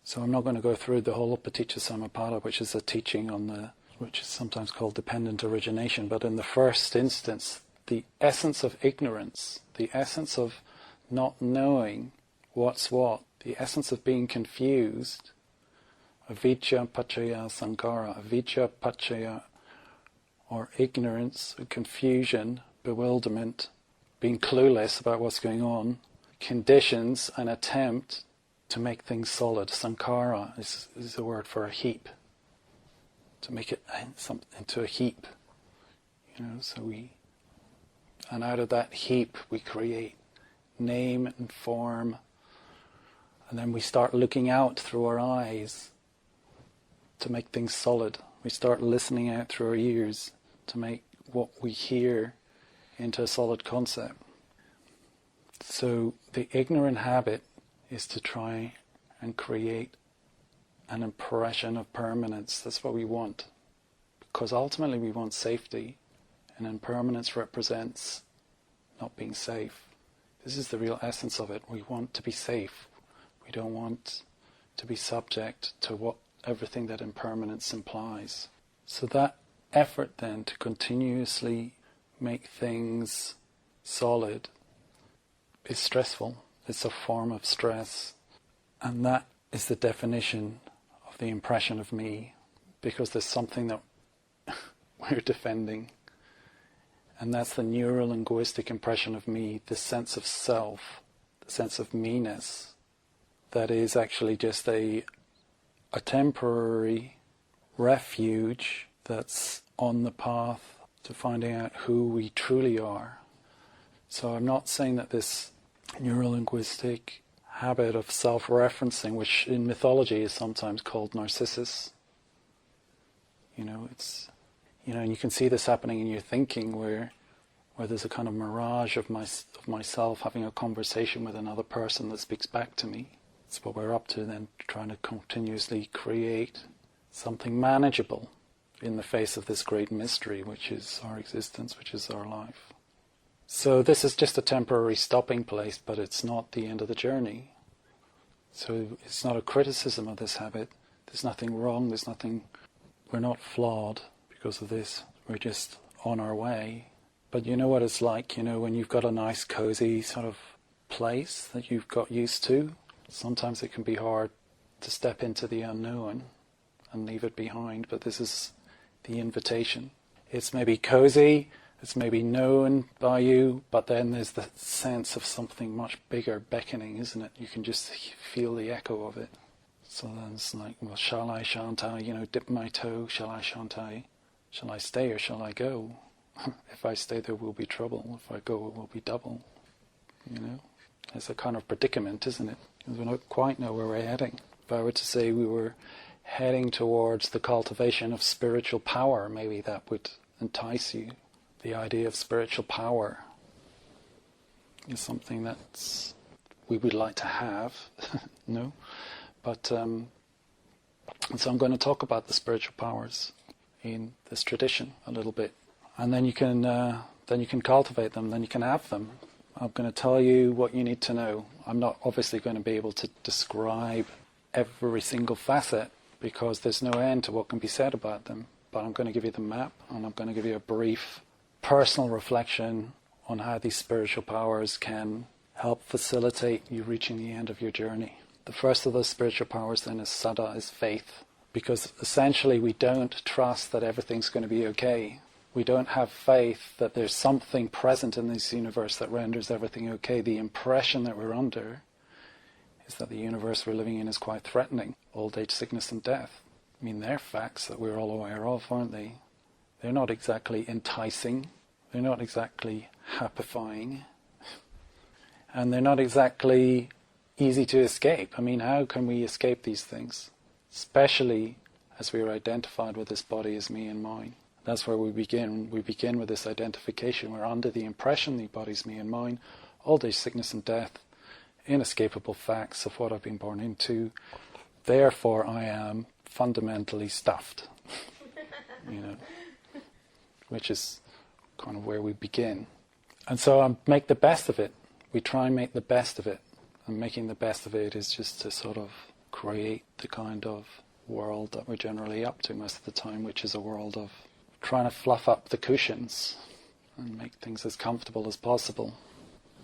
So I'm not going to go through the whole Paticca which is a teaching on which is sometimes called dependent origination, but in the first instance, the essence of ignorance, the essence of not knowing what's what, the essence of being confused, avijja paccaya sankhara, avijja paccaya, or ignorance, confusion, bewilderment, being clueless about what's going on, conditions an attempt to make things solid. Sankhara is a word for a heap, to make it into a heap. And out of that heap we create name and form, and then we start looking out through our eyes to make things solid. We start listening out through our ears to make what we hear into a solid concept. So the ignorant habit is to try and create an impression of permanence. That's what we want. Because ultimately we want safety, and impermanence represents not being safe. This is the real essence of it. We want to be safe. We don't want to be subject to everything that impermanence implies. So that effort then to continuously make things solid is stressful. It's a form of stress. And that is the definition of the impression of me, because there's something that we're defending. And that's the neuro-linguistic impression of me, the sense of self, the sense of me-ness, that is actually just a temporary refuge that's on the path to finding out who we truly are. So I'm not saying that this neuro-linguistic habit of self-referencing, which in mythology is sometimes called narcissus, and you can see this happening in your thinking where there's a kind of mirage of myself having a conversation with another person that speaks back to me. It's what we're up to then, trying to continuously create something manageable in the face of this great mystery, which is our existence, which is our life. So this is just a temporary stopping place, but it's not the end of the journey. So it's not a criticism of this habit. There's nothing wrong, we're not flawed because of this. We're just on our way. But you know what it's like, when you've got a nice, cozy sort of place that you've got used to, sometimes it can be hard to step into the unknown and leave it behind, but this is the invitation. It's maybe cozy, it's maybe known by you, but then there's the sense of something much bigger beckoning, isn't it? You can just feel the echo of it. So then it's like, well, shall I, shan't I, dip my toe, shall I, shan't I? Shall I stay or shall I go? If I stay, there will be trouble. If I go, it will be double. It's a kind of predicament, isn't it? We don't quite know where we're heading. If I were to say we were heading towards the cultivation of spiritual power, maybe that would entice you. The idea of spiritual power is something that we would like to have, no? But and so I'm going to talk about the spiritual powers in this tradition a little bit, and then you can cultivate them, then you can have them. I'm going to tell you what you need to know. I'm not obviously going to be able to describe every single facet because there's no end to what can be said about them, but I'm going to give you the map, and I'm going to give you a brief personal reflection on how these spiritual powers can help facilitate you reaching the end of your journey. The first of those spiritual powers then is Saddha, is faith, because essentially we don't trust that everything's going to be okay. We don't have faith that there's something present in this universe that renders everything okay. The impression that we're under is that the universe we're living in is quite threatening. Old age, sickness and death. I mean, they're facts that we're all aware of, aren't they? They're not exactly enticing. They're not exactly happifying. And they're not exactly easy to escape. I mean, how can we escape these things? Especially as we are identified with this body as me and mine. That's where we begin. We begin with this identification. We're under the impression the body's me and mine. Old age, sickness and death. Inescapable facts of what I've been born into. Therefore, I am fundamentally stuffed. Which is kind of where we begin. And so I make the best of it. We try and make the best of it. And making the best of it is just to sort of create the kind of world that we're generally up to most of the time, which is a world of trying to fluff up the cushions and make things as comfortable as possible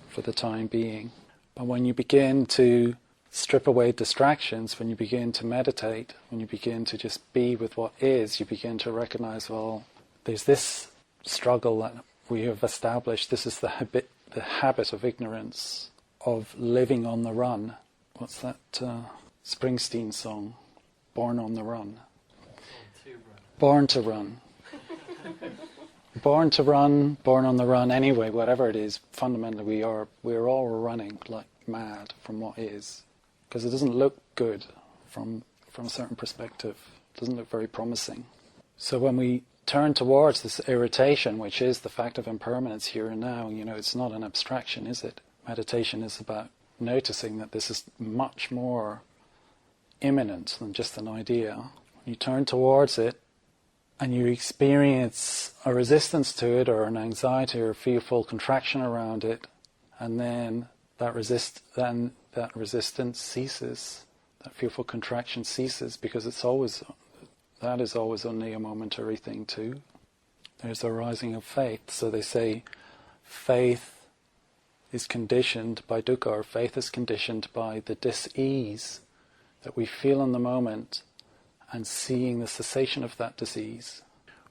for the time being. But when you begin to strip away distractions, when you begin to meditate, when you begin to just be with what is, you begin to recognize, well, there's this struggle that we have established. This is the habit of ignorance, of living on the run. What's that Springsteen song? Born on the Run. Born to run. Born to run, born on the run. Anyway, whatever it is, fundamentally we're all running like mad from what is, because it doesn't look good from a certain perspective. It doesn't look very promising. So when we turn towards this irritation, which is the fact of impermanence here and now, it's not an abstraction, is it? Meditation is about noticing that this is much more imminent than just an idea. When you turn towards it and you experience a resistance to it, or an anxiety or fearful contraction around it, and then that resistance ceases, that fearful contraction ceases, because that is always only a momentary thing too. There's a rising of faith. So they say faith is conditioned by dukkha, or faith is conditioned by the dis-ease that we feel in the moment, and seeing the cessation of that disease.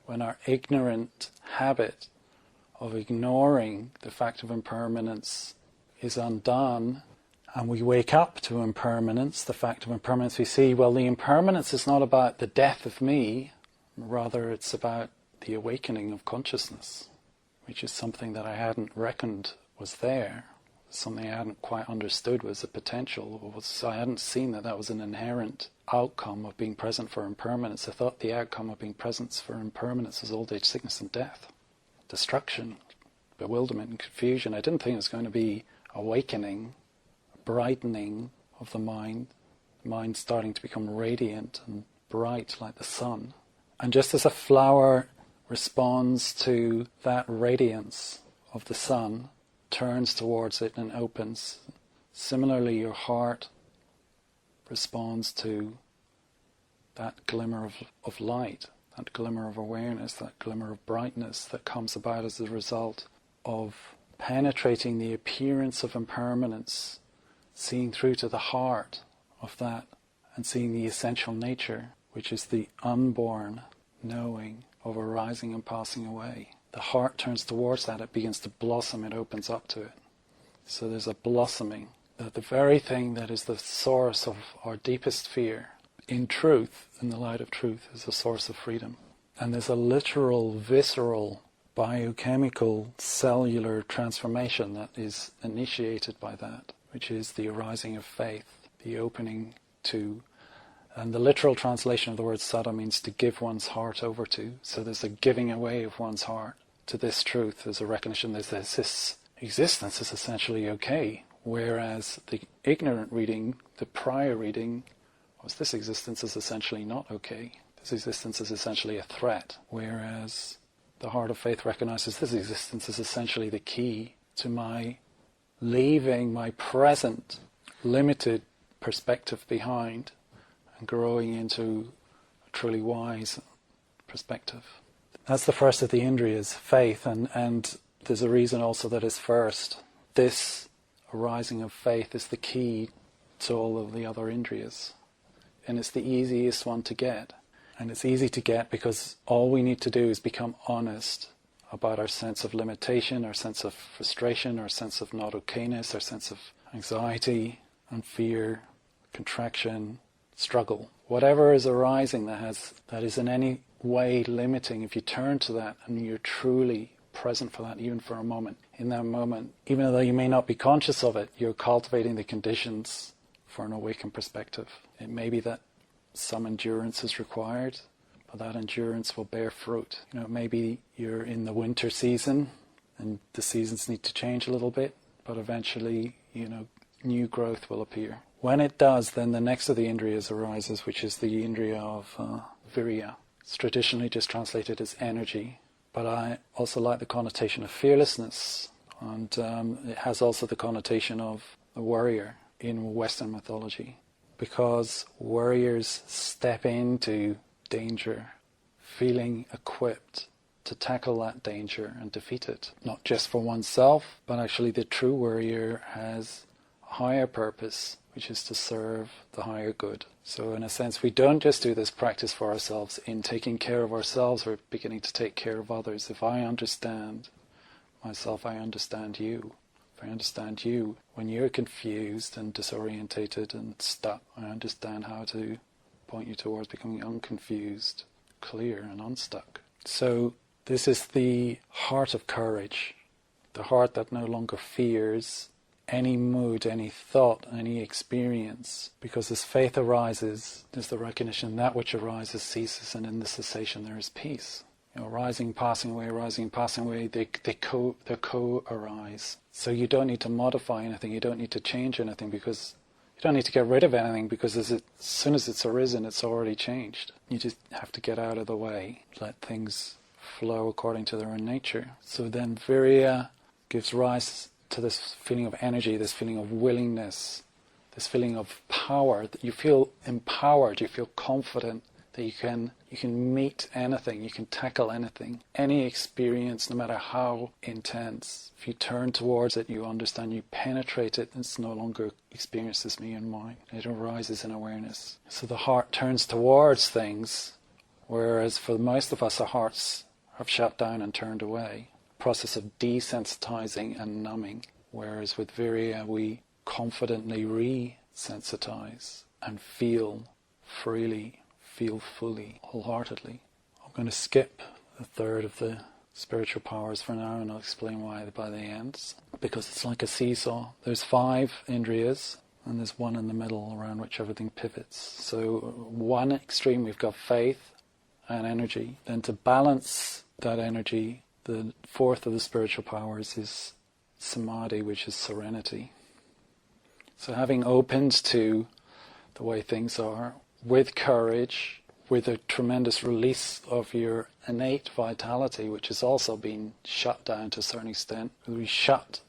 When our ignorant habit of ignoring the fact of impermanence is undone, and we wake up to impermanence, the fact of impermanence, we see, well, the impermanence is not about the death of me, rather it's about the awakening of consciousness, which is something that I hadn't reckoned was there, something I hadn't quite understood was a potential. I hadn't seen that was an inherent outcome of being present for impermanence. I thought the outcome of being present for impermanence was old age, sickness and death, destruction, bewilderment and confusion. I didn't think it was going to be awakening, brightening of the mind starting to become radiant and bright like the sun. And just as a flower responds to that radiance of the sun, turns towards it and opens, similarly your heart responds to that glimmer of light, that glimmer of awareness, that glimmer of brightness that comes about as a result of penetrating the appearance of impermanence, seeing through to the heart of that, and seeing the essential nature, which is the unborn knowing of arising and passing away. The heart turns towards that, it begins to blossom, it opens up to it. So there's a blossoming, that the very thing that is the source of our deepest fear, in truth, in the light of truth, is the source of freedom. And there's a literal, visceral, biochemical, cellular transformation that is initiated by that, which is the arising of faith, the opening to. And the literal translation of the word Saddha means to give one's heart over to. So there's a giving away of one's heart to this truth. There's a recognition that this existence is essentially okay. Whereas the ignorant reading, the prior reading, was this existence is essentially not okay. This existence is essentially a threat. Whereas the heart of faith recognizes this existence is essentially the key to my leaving my present limited perspective behind and growing into a truly wise perspective. That's the first of the indriyas, faith, and there's a reason also that is first. This arising of faith is the key to all of the other indriyas. And it's the easiest one to get. And it's easy to get because all we need to do is become honest about our sense of limitation, our sense of frustration, our sense of not okayness, our sense of anxiety and fear, contraction, struggle. Whatever is arising that is in any way limiting, if you turn to that and you're truly present for that, even for a moment, in that moment, even though you may not be conscious of it, you're cultivating the conditions for an awakened perspective. It may be that some endurance is required, but that endurance will bear fruit. Maybe you're in the winter season and the seasons need to change a little bit, but eventually, new growth will appear. When it does, then the next of the indriyas arises, which is the indriya of Viriya. It's traditionally just translated as energy, but I also like the connotation of fearlessness, and it has also the connotation of a warrior in Western mythology. because warriors step into danger feeling equipped to tackle that danger and defeat it. Not just for oneself, but actually the true warrior has a higher purpose, which is to serve the higher good. So in a sense, we don't just do this practice for ourselves. In taking care of ourselves, we're beginning to take care of others. If I understand myself, I understand you. If I understand you, when you're confused and disorientated and stuck, I understand how to point you towards becoming unconfused, clear and unstuck. So this is the heart of courage, the heart that no longer fears any mood, any thought, any experience, because as faith arises, there's the recognition that which arises ceases, and in the cessation there is peace. Rising, passing away, they co-arise. So you don't need to modify anything, you don't need to change anything, because you don't need to get rid of anything, because as soon as it's arisen, it's already changed. You just have to get out of the way, let things flow according to their own nature. So then Viriya gives rise to this feeling of energy, this feeling of willingness, this feeling of power, that you feel empowered, you feel confident that you can meet anything, you can tackle anything, any experience, no matter how intense. If you turn towards it, you understand, you penetrate it, it's no longer experience as me and mine. It arises in awareness. So the heart turns towards things, whereas for most of us, our hearts have shut down and turned away. Process of desensitizing and numbing, whereas with Viriya we confidently re-sensitize and feel freely, feel fully, wholeheartedly. I'm going to skip the third of the spiritual powers for now, and I'll explain why by the end, because it's like a seesaw. There's 5 indriyas and there's one in the middle around which everything pivots. So one extreme we've got faith and energy. Then to balance that energy, the 4th of the spiritual powers is Samadhi, which is serenity. So having opened to the way things are, with courage, with a tremendous release of your innate vitality, which has also been shut down to a certain extent. We shut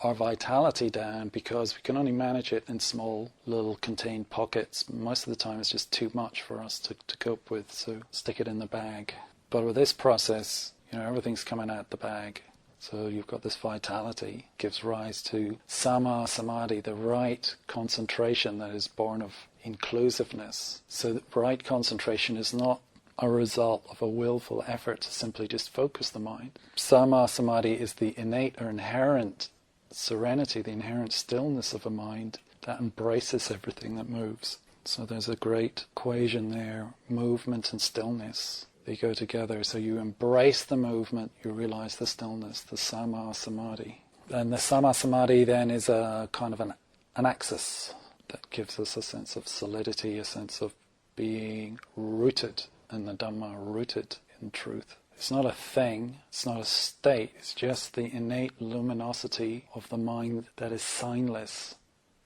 our vitality down because we can only manage it in small little contained pockets. Most of the time it's just too much for us to cope with, so stick it in the bag. But with this process, everything's coming out the bag. So you've got this vitality, gives rise to Sama Samadhi, the right concentration that is born of inclusiveness. So the right concentration is not a result of a willful effort to simply just focus the mind. Sama Samadhi is the innate or inherent serenity, the inherent stillness of a mind that embraces everything that moves. So there's a great equation there, movement and stillness. They go together. So you embrace the movement, you realize the stillness, the Sama Samadhi. And the Sama Samadhi then is a kind of an axis that gives us a sense of solidity, a sense of being rooted in the Dhamma, rooted in truth. It's not a thing, it's not a state, it's just the innate luminosity of the mind that is signless.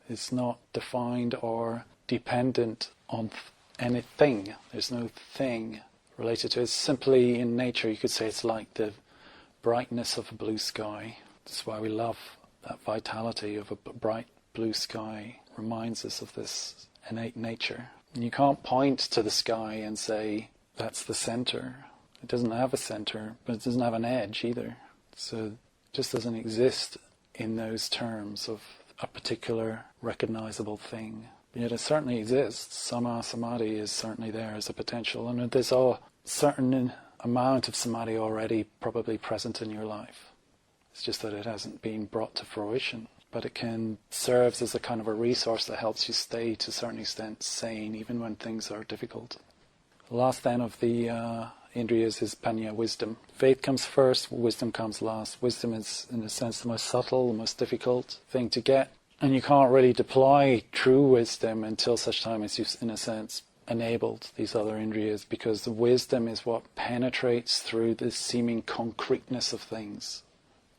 It's not defined or dependent on anything. There's no thing related to it. It's simply in nature. You could say it's like the brightness of a blue sky. That's why we love that vitality of a bright blue sky. Reminds us of this innate nature. And you can't point to the sky and say, that's the center. It doesn't have a center, but it doesn't have an edge either. So it just doesn't exist in those terms of a particular recognizable thing. Yet it certainly exists. Sama Samadhi is certainly there as a potential, and there's a certain amount of Samadhi already probably present in your life. It's just that it hasn't been brought to fruition, but it can serve as a kind of a resource that helps you stay to a certain extent sane even when things are difficult. The last then of the Indriyas is Panya, wisdom. Faith comes first, wisdom comes last. Wisdom is in a sense the most subtle, the most difficult thing to get. And you can't really deploy true wisdom until such time as you've, in a sense, enabled these other indriyas, because the wisdom is what penetrates through the seeming concreteness of things,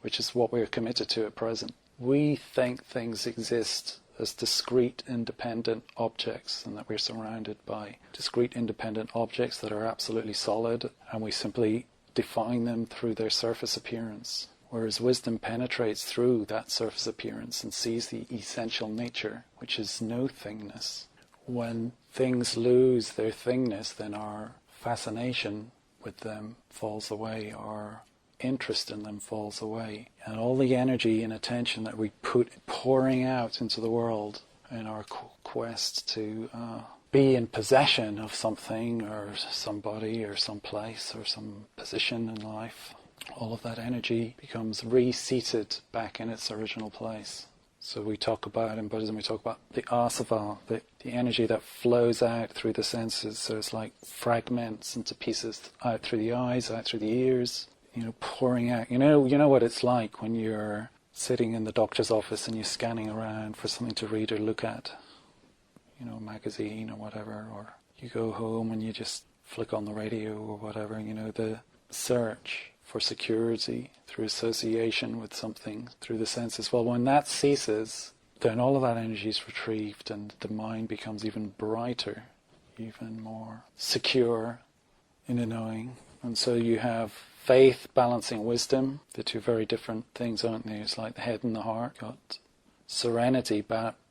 which is what we're committed to at present. We think things exist as discrete, independent objects, and that we're surrounded by discrete, independent objects that are absolutely solid, and we simply define them through their surface appearance. Whereas wisdom penetrates through that surface appearance and sees the essential nature, which is no thingness. when things lose their thingness, then our fascination with them falls away, our interest in them falls away, and all the energy and attention that we put pouring out into the world in our quest to be in possession of something or somebody or some place or some position in life, all of that energy becomes reseated back in its original place. So we talk about, in Buddhism, we talk about the asava, the energy that flows out through the senses. So it's like fragments into pieces out through the eyes, out through the ears, pouring out. You know what it's like when you're sitting in the doctor's office and you're scanning around for something to read or look at, a magazine or whatever, or you go home and you just flick on the radio or whatever, the search for security through association with something through the senses. Well, when that ceases, then all of that energy is retrieved and the mind becomes even brighter, even more secure in the knowing. And so you have faith balancing wisdom. They're two very different things, aren't they? It's like the head and the heart. Got serenity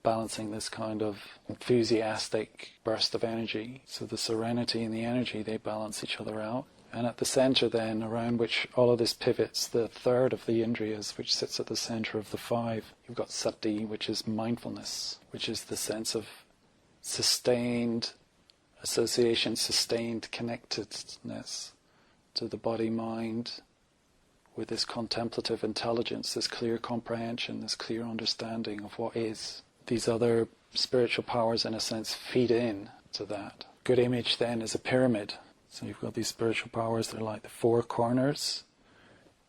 balancing this kind of enthusiastic burst of energy. So the serenity and the energy, they balance each other out. And at the center then, around which all of this pivots, the third of the indriyas, which sits at the center of the five, you've got Sati, which is mindfulness, which is the sense of sustained association, sustained connectedness to the body-mind, with this contemplative intelligence, this clear comprehension, this clear understanding of what is. These other spiritual powers, in a sense, feed in to that. Good image then is a pyramid. So you've got these spiritual powers, they're like the four corners,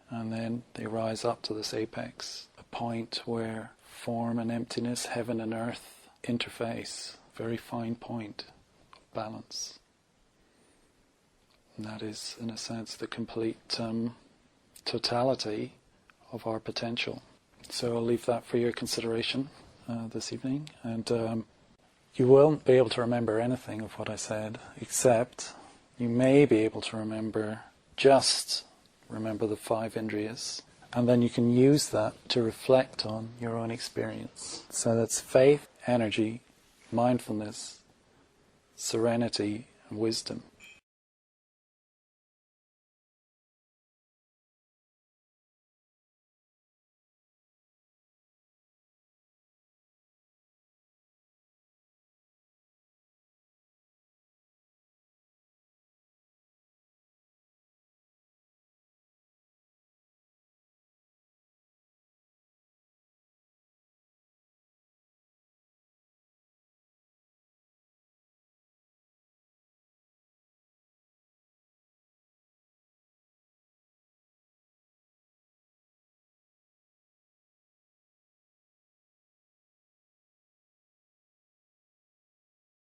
and then they rise up to this apex, a point where form and emptiness, heaven and earth interface, very fine point of balance. And that is, in a sense, the complete totality of our potential. So I'll leave that for your consideration this evening, and you won't be able to remember anything of what I said, except you may be able to remember the five indriyas, and then you can use that to reflect on your own experience. So that's faith, energy, mindfulness, serenity, and wisdom.